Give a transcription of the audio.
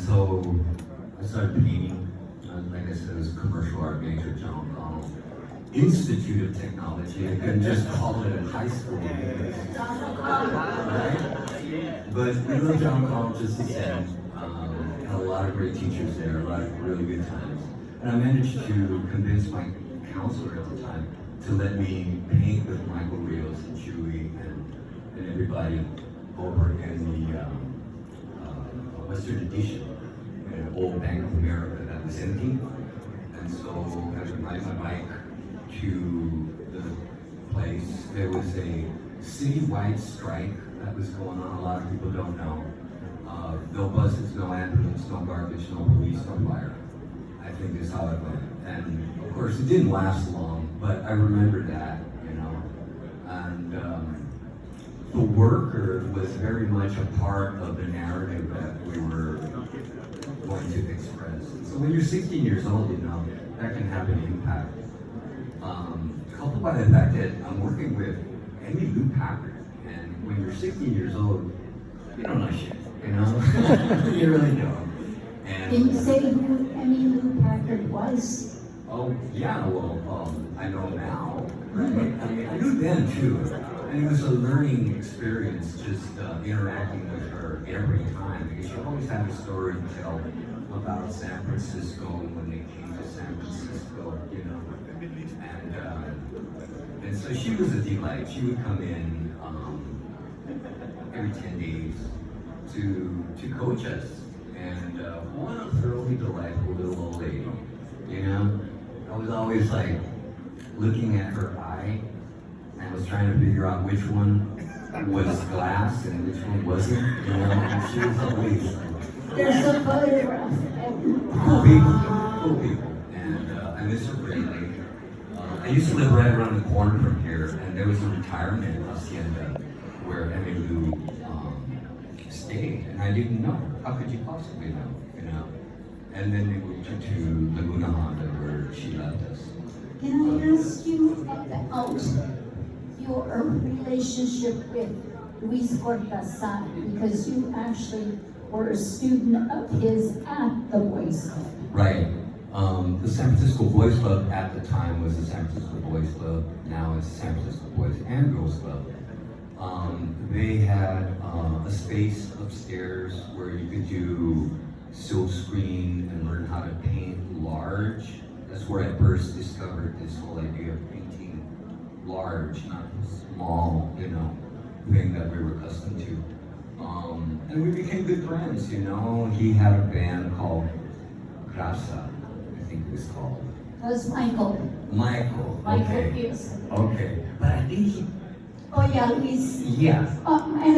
so I started painting. Like I said, it was a commercial art major at John Connell Institute of Technology. I couldn't just call it in high school. Right? But we love John Connell just the same. Had a lot of great teachers there, a lot of really good times. And I managed to convince my counselor at the time to let me paint with Michael Rios and Chuy and everybody over in the Western Edition, an old Bank of America that was empty. And so I would ride my bike to the place. There was a citywide strike that was going on. A lot of people don't know. No buses, no ambulance, no garbage, no police, no fire. I think is how it went. And of course, it didn't last long, but I remember that, you know. And the worker was very much a part of the narrative that we were going to express. So when you're 16 years old, you know, that can have an impact. Coupled by the fact that I'm working with Amy Lou Packard, and when you're 16 years old, you don't know shit, you know? You really don't. And, Can you say who Emmy Lou Packard was? Oh, yeah, well, I know now, right? I mean, I knew then too. And it was a learning experience just interacting with her every time, because she always had a story to tell about San Francisco when they came to San Francisco, you know. And so she was a delight. She would come in every 10 days to coach us. And what a thoroughly delightful little old lady, you know? I was always like looking at her eye and was trying to figure out which one was glass and which one wasn't, you know? And she was always like, There's a photograph. cool people. And I miss her greatly. I used to live right around the corner from here, and there was a retirement hacienda where Emmy Lou stayed, and I didn't know. How could you possibly know, you know? And then they moved her to Laguna Honda, where she left us. Can I ask you about your relationship with Luis Cortazar? Because you actually were a student of his at the Boys Club. Right. The San Francisco Boys Club at the time was the San Francisco Boys Club. Now it's the San Francisco Boys and Girls Club. They had a space upstairs where you could do silk screen and learn how to paint large. That's where I first discovered this whole idea of painting large, not small, you know, thing that we were accustomed to. And we became good friends, you know. He had a band called Grasa, I think it was called. That was Michael. Michael, Michael okay. Rios. Okay, but I think he, Oh yeah, Luis. yeah. And